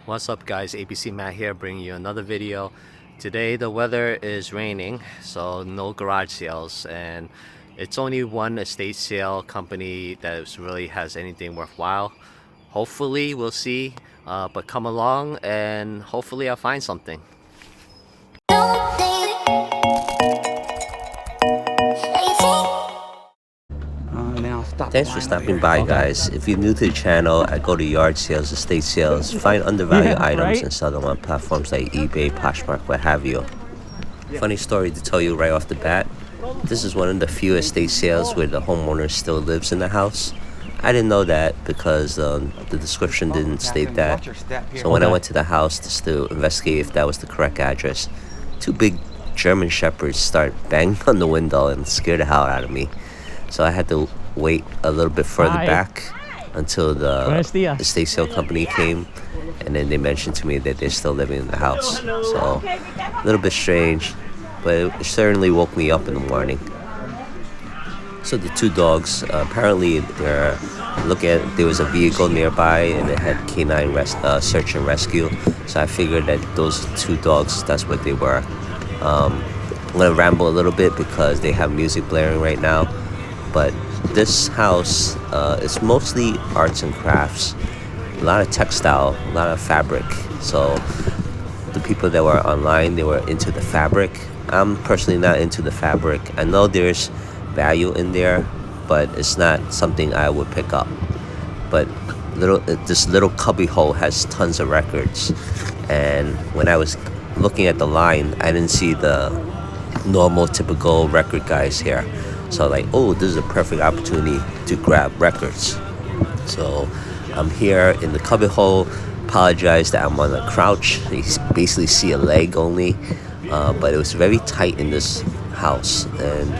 What's up guys, ABC Matt here bringing you another video. Today the weather is raining, so no garage sales, and it's only one estate sale company that really has anything worthwhile. Hopefully we'll see, but come along and hopefully I'll find something. Thanks for stopping by, guys. If you're new to the channel, I go to yard sales, estate sales, find undervalued items and sell them on platforms like eBay, Poshmark, what have you. Funny story to tell you right off the bat. This is one of the few estate sales where the homeowner still lives in the house. I didn't know that because the description didn't state that. So when I went to the house just to investigate if that was the correct address, two big German shepherds start banging on the window and scared the hell out of me. So I had to wait a little bit further back until the estate sale company came, and then they mentioned to me that they're still living in the house. So a little bit strange, but it certainly woke me up in the morning. So the two dogs, apparently they're looking at, there was a vehicle nearby and it had canine search and rescue. So I figured that those two dogs, that's what they were. I'm gonna ramble a little bit because they have music blaring right now. But this house is mostly arts and crafts, a lot of textile, a lot of fabric. So the people that were online, they were into the fabric. I'm personally not into the fabric. I know there's value in there, but it's not something I would pick up. But this little cubby hole has tons of records, and when I was looking at the line, I didn't see the normal typical record guys here. So like, oh, this is a perfect opportunity to grab records. So I'm here in the cubby hole. Apologize that I'm on a crouch. You basically see a leg only, but it was very tight in this house, and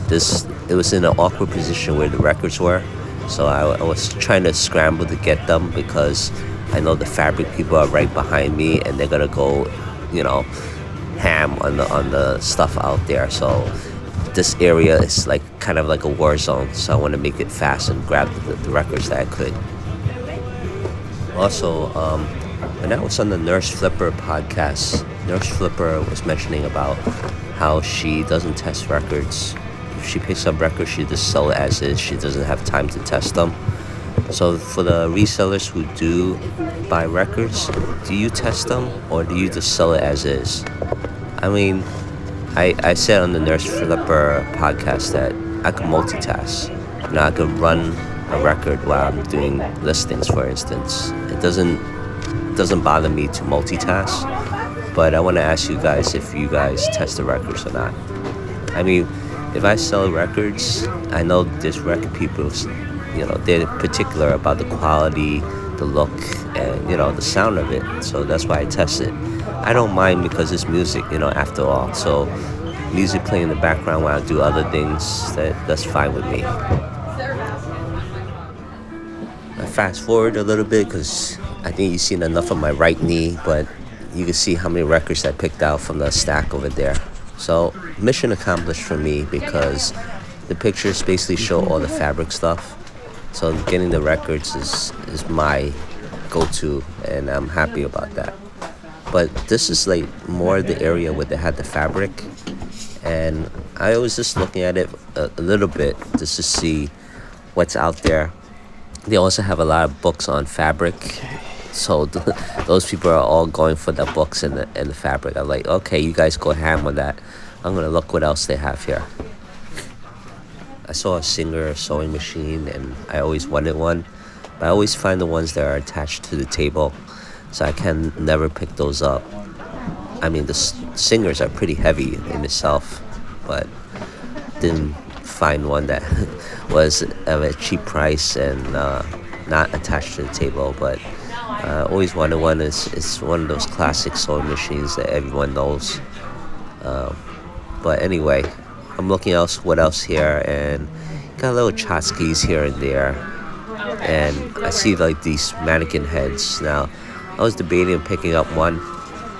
it was in an awkward position where the records were. So I was trying to scramble to get them because I know the fabric people are right behind me and they're gonna go, ham on the stuff out there. So this area is like kind of like a war zone, so I want to make it fast and grab the records that I could. Also, when I was on the Nurse Flipper podcast, Nurse Flipper was mentioning about how she doesn't test records. If she picks up records, she just sells it as is. She doesn't have time to test them. So for the resellers who do buy records, do you test them or do you just sell it as is? I mean, I said on the Nurse Flipper podcast that I could multitask. I could run a record while I'm doing listings, for instance. It doesn't bother me to multitask, but I want to ask you guys if you guys test the records or not. I mean, if I sell records, I know there's record people, they're particular about the quality, the look, and the sound of it. So that's why I test it. I don't mind because it's music, after all. So music playing in the background while I do other things, that's fine with me. I fast forward a little bit because I think you've seen enough of my right knee, but you can see how many records I picked out from the stack over there. So mission accomplished for me because the pictures basically show all the fabric stuff. So getting the records is my go-to, and I'm happy about that. But this is like more the area where they had the fabric, and I was just looking at it a little bit just to see what's out there. They also have a lot of books on fabric, so those people are all going for the books and the fabric. I'm like, okay, you guys go ham on that. I'm gonna look what else they have here. I saw a Singer sewing machine, and I always wanted one, but I always find the ones that are attached to the table, so I can never pick those up. I mean, the Singers are pretty heavy in itself, but didn't find one that was of a cheap price and not attached to the table. But I always wanted one. It's one of those classic sewing machines that everyone knows. But anyway, I'm looking what else here, and got little tchotchkes here and there, and I see like these mannequin heads. Now, I was debating picking up one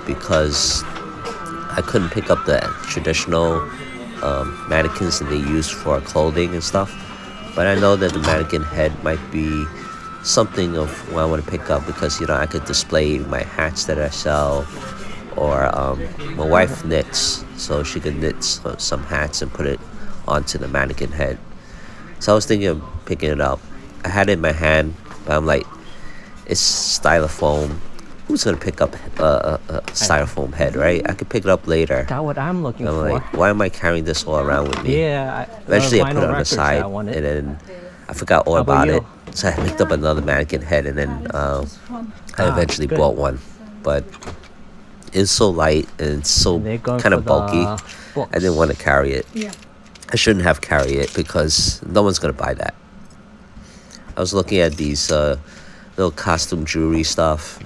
because I couldn't pick up the traditional mannequins that they use for clothing and stuff, but I know that the mannequin head might be something of what I want to pick up, because I could display my hats that I sell, or my wife knits, so she could knit some hats and put it onto the mannequin head. So I was thinking of picking it up. I had it in my hand, but I'm like, it's styrofoam. Who's gonna pick up a styrofoam head, right? I could pick it up later. Got what I'm looking I'm for. like, why am I carrying this all around with me? Yeah. Eventually, I put it on the side, and then I forgot all about it. So I picked up another mannequin head, and then I eventually bought one. But it's so light and it's so kind of bulky. I didn't want to carry it. Yeah. I shouldn't have carried it because no one's gonna buy that. I was looking at these little costume jewelry stuff.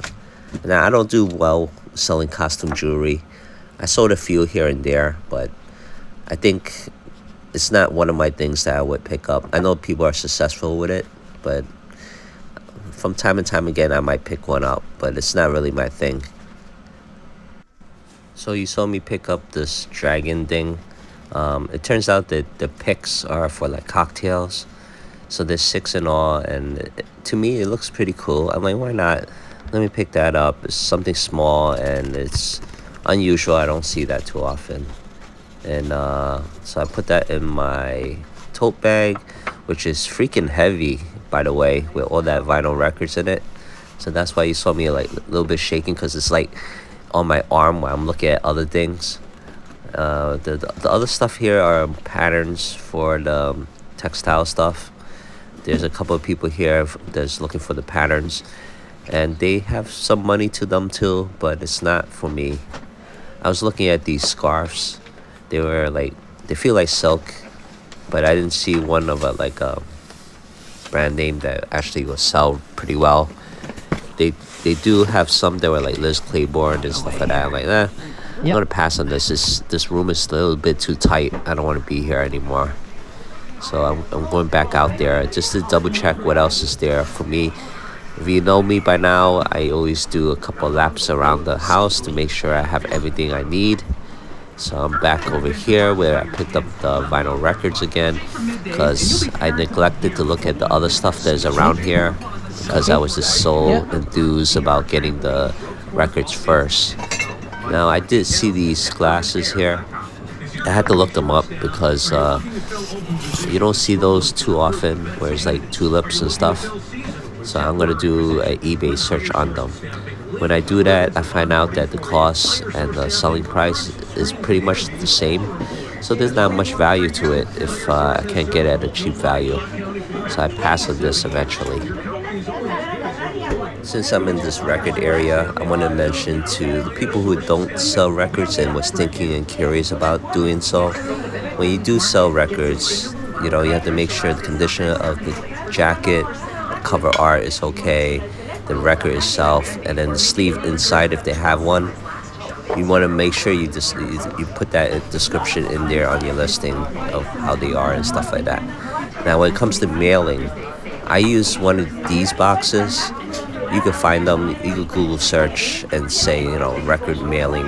Now, I don't do well selling costume jewelry. I sold a few here and there, but I think it's not one of my things that I would pick up. I know people are successful with it, but from time and time again, I might pick one up, but it's not really my thing. So you saw me pick up this dragon thing. It turns out that the picks are for like cocktails. So there's 6 in all, and to me it looks pretty cool. I'm like, why not? Let me pick that up. It's something small and it's unusual. I don't see that too often. And so I put that in my tote bag, which is freaking heavy, by the way, with all that vinyl records in it. So that's why you saw me like a little bit shaking, because it's like on my arm while I'm looking at other things. The other stuff here are patterns for the textile stuff. There's a couple of people here that's looking for the patterns, and they have some money to them too, but it's not for me. I was looking at these scarves. They feel like silk, but I didn't see one of a brand name that actually will sell pretty well. They do have some that were like Liz Claiborne and stuff like that. I'm like, I'm gonna pass on this. This room is a little bit too tight. I don't want to be here anymore. So I'm going back out there just to double check what else is there for me. If you know me by now, I always do a couple laps around the house to make sure I have everything I need. So I'm back over here where I picked up the vinyl records again, because I neglected to look at the other stuff that is around here, because I was just so enthused about getting the records first. Now, I did see these glasses here. I had to look them up because you don't see those too often, where it's like tulips and stuff. So I'm going to do an eBay search on them. When I do that, I find out that the cost and the selling price is pretty much the same. So there's not much value to it if I can't get it at a cheap value. So I pass on this eventually. Since I'm in this record area, I want to mention to the people who don't sell records and was thinking and curious about doing so. When you do sell records, you have to make sure the condition of the jacket, the cover art is okay, the record itself, and then the sleeve inside if they have one. You want to make sure you put that description in there on your listing of how they are and stuff like that. Now, when it comes to mailing, I use one of these boxes. You can find them. You can Google search and say, record mailing,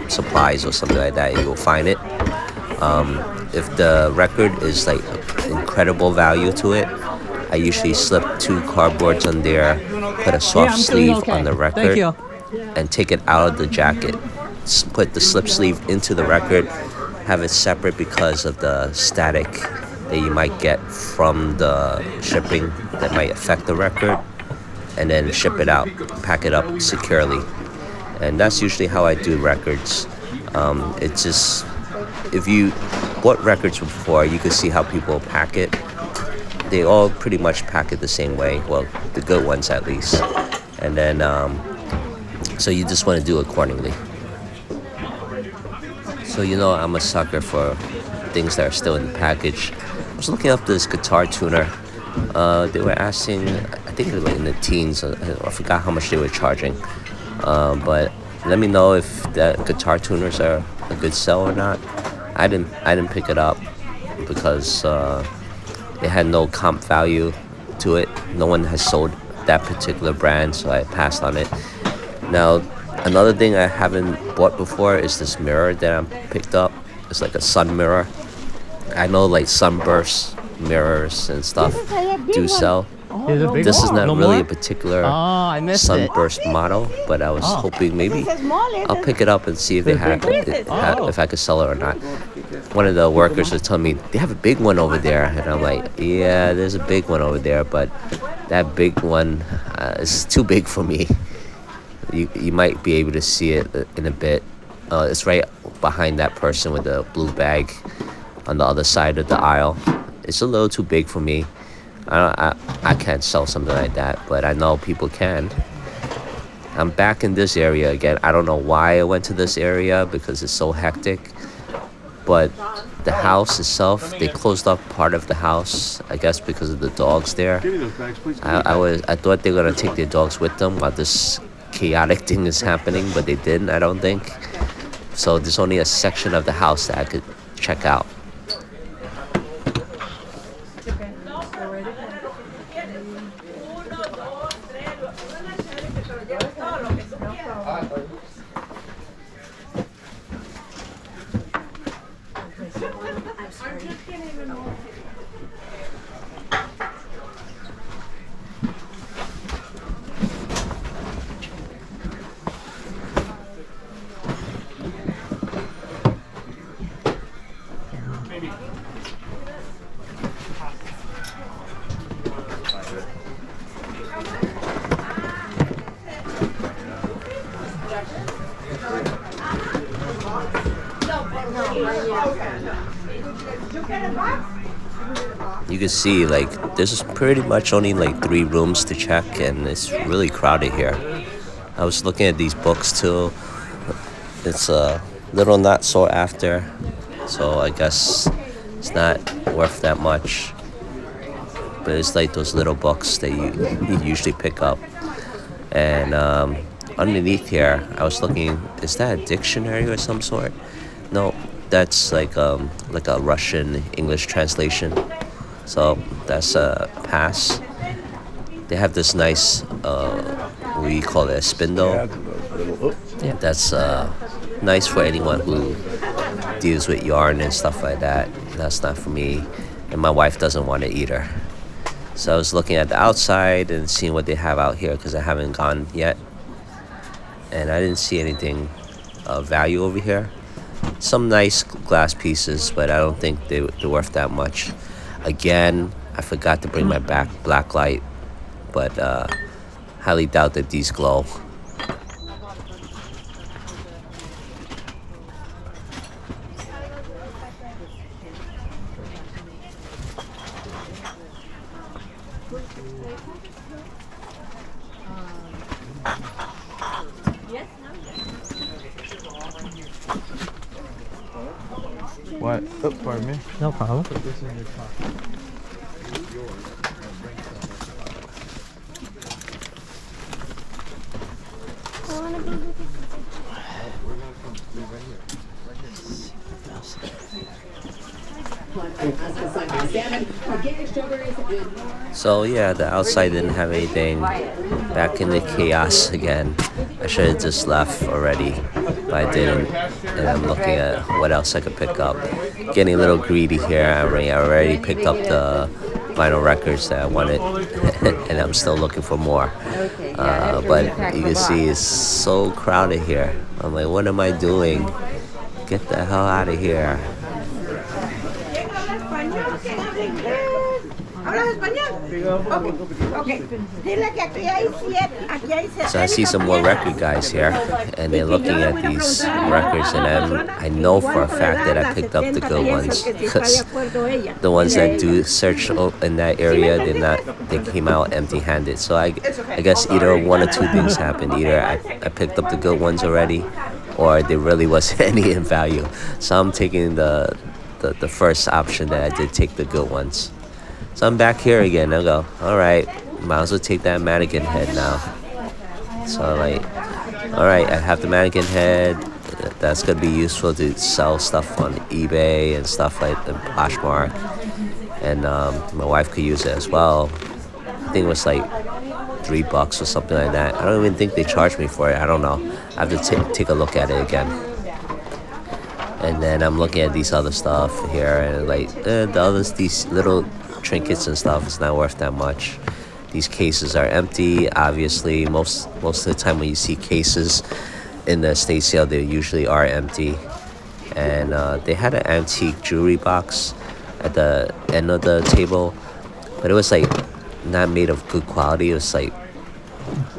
supplies or something like that, and you'll find it. If the record is like incredible value to it, I usually slip 2 cardboards on there, put a soft sleeve on the record, and take it out of the jacket. Put the slip sleeve into the record, have it separate because of the static that you might get from the shipping that might affect the record, and then ship it out, pack it up securely. And that's usually how I do records. It's just, if you bought records before, you can see how people pack it. They all pretty much pack it the same way, well, the good ones at least. And then, so you just want to do accordingly. So I'm a sucker for things that are still in the package. I was looking up this guitar tuner. They were asking, I think it was like in the teens. I forgot how much they were charging. But let me know if that guitar tuners are a good sell or not. I didn't pick it up because it had no comp value to it. No one has sold that particular brand, so I passed on it. Now, another thing I haven't bought before is this mirror that I picked up. It's like a sun mirror. I know like sunbursts mirrors and stuff do sell. There's a big This is one. not No really a more? particular I missed sunburst model, but I was hoping maybe I'll pick it up and see if they have if I could sell it or not. One of the workers was telling me they have a big one over there, and I'm like, yeah, there's a big one over there, but that big one is too big for me. You might be able to see it in a bit. It's right behind that person with the blue bag on the other side of the aisle. It's a little too big for me. I can't sell something like that, but I know people can. I'm back in this area again. I don't know why I went to this area because it's so hectic, but the house itself, they closed off part of the house, I guess because of the dogs there. I thought they were gonna take their dogs with them while this chaotic thing is happening, but they didn't, I don't think. So there's only a section of the house that I could check out. You can see like there's pretty much only like 3 rooms to check, and it's really crowded here. I was looking at these books too. It's a little not sought after, so I guess it's not worth that much. But it's like those little books that you usually pick up. And underneath here, I was looking, is that a dictionary or some sort? No, that's like a Russian English translation. So that's a pass. They have this nice, we call it a spindle. That's nice for anyone who deals with yarn and stuff like that. That's not for me, and my wife doesn't want it either. So I was looking at the outside and seeing what they have out here because I haven't gone yet, and I didn't see anything of value over here. Some nice glass pieces, but I don't think they're worth that much. Again, I forgot to bring my black light, but highly doubt that these glow. What? Oh, pardon me. No problem. Put this in your car. So yeah, the outside didn't have anything. Back in the chaos again. I should have just left already, but I didn't. And I'm looking at what else I could pick up. Getting a little greedy here. I already picked up the vinyl records that I wanted, and I'm still looking for more. But you can see it's so crowded here. I'm like, what am I doing? Get the hell out of here. So I see some more record guys here, and they're looking at these records, and I know for a fact that I picked up the good ones, because the ones that do search in that area, they came out empty-handed. So I guess either one or two things happened. Either I picked up the good ones already, or there really wasn't any in value. So I'm taking the first option, that I did take the good ones. So I'm back here again. I go, all right, might as well take that mannequin head now. So I'm like, all right, I have the mannequin head. That's gonna be useful to sell stuff on eBay and stuff like the Poshmark. And my wife could use it as well. I think it was like $3 or something like that. I don't even think they charged me for it. I don't know. I have to take a look at it again. And then I'm looking at these other stuff here, and like the others, these little trinkets and stuff, it's not worth that much. These cases are empty. Obviously, most of the time when you see cases in the estate sale, they usually are empty. And they had an antique jewelry box at the end of the table, but it was like not made of good quality. It was like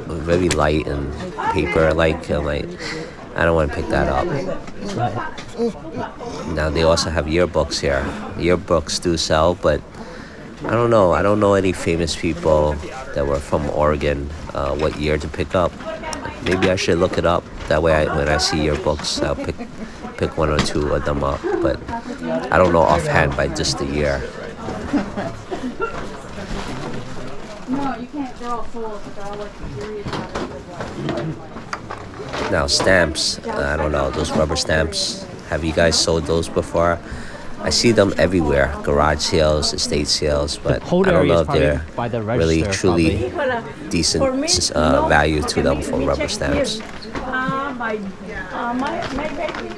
very light and paper like. I'm like, I don't want to pick that up. Now they also have yearbooks here. Yearbooks do sell, but I don't know any famous people that were from Oregon, what year to pick up. Maybe I should look it up. That way when I see yearbooks, I'll pick one or two of them up. But I don't know offhand by just the year. No, you can't. They're all full, but they're all like serious. Now stamps, I don't know, those rubber stamps. Have you guys sold those before? I see them everywhere, garage sales, estate sales, but I don't know if they're really truly decent value to them for rubber stamps. My baby.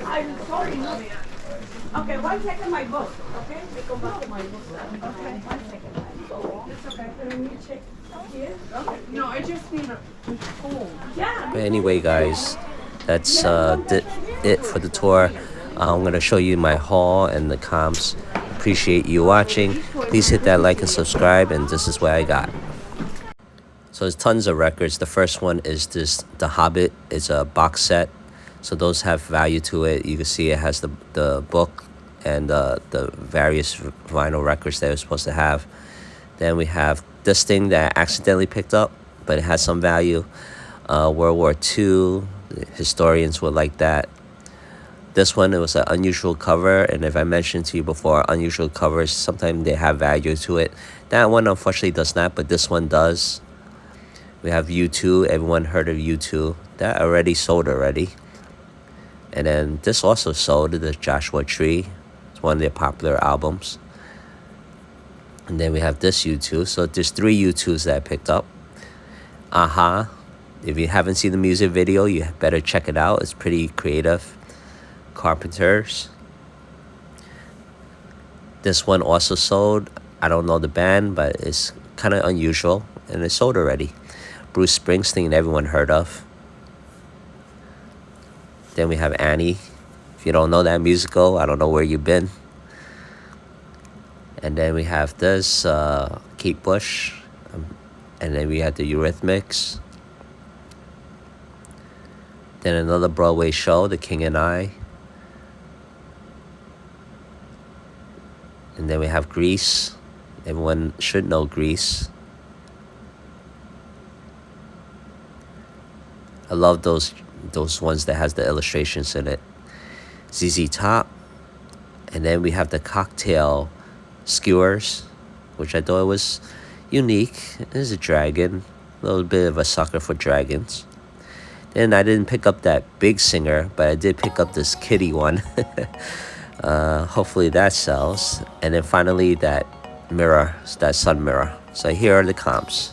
I'm sorry. Okay, 1 second, my book. Okay, we go back to my book. Okay, 1 second. It's okay. Let me check here. Okay. No, I just need a phone. Yeah. But anyway, guys, that's it for the tour. I'm going to show you my haul and the comps. Appreciate you watching. Please hit that like and subscribe, and this is what I got. So there's tons of records. The first one is The Hobbit. It's a box set. So those have value to it. You can see it has the book and the various vinyl records that it was supposed to have. Then we have this thing that I accidentally picked up, but it has some value. World War II, historians would like that. This one, it was an unusual cover, and if I mentioned to you before, unusual covers, sometimes they have value to it. That one unfortunately does not, but this one does. We have U2, everyone heard of U2. That already sold already. And then this also sold, the Joshua Tree. It's one of their popular albums. And then we have this U2. So there's 3 U2s that I picked up. Aha. If you haven't seen the music video, you better check it out. It's pretty creative. Carpenters. This one also sold. I don't know the band, but it's kind of unusual. And it sold already. Bruce Springsteen, everyone heard of. Then we have Annie. If you don't know that musical, I don't know where you've been. And then we have this, Kate Bush. And then we have the Eurythmics. Then another Broadway show, The King and I. And then we have Grease. Everyone should know Grease. I love those ones that has the illustrations in it. ZZ Top. And then we have the cocktail skewers, which I thought was unique. There's a dragon. A little bit of a sucker for dragons. Then I didn't pick up that big singer, but I did pick up this kitty one. Hopefully that sells. And then finally that mirror, that sun mirror. So here are the comps.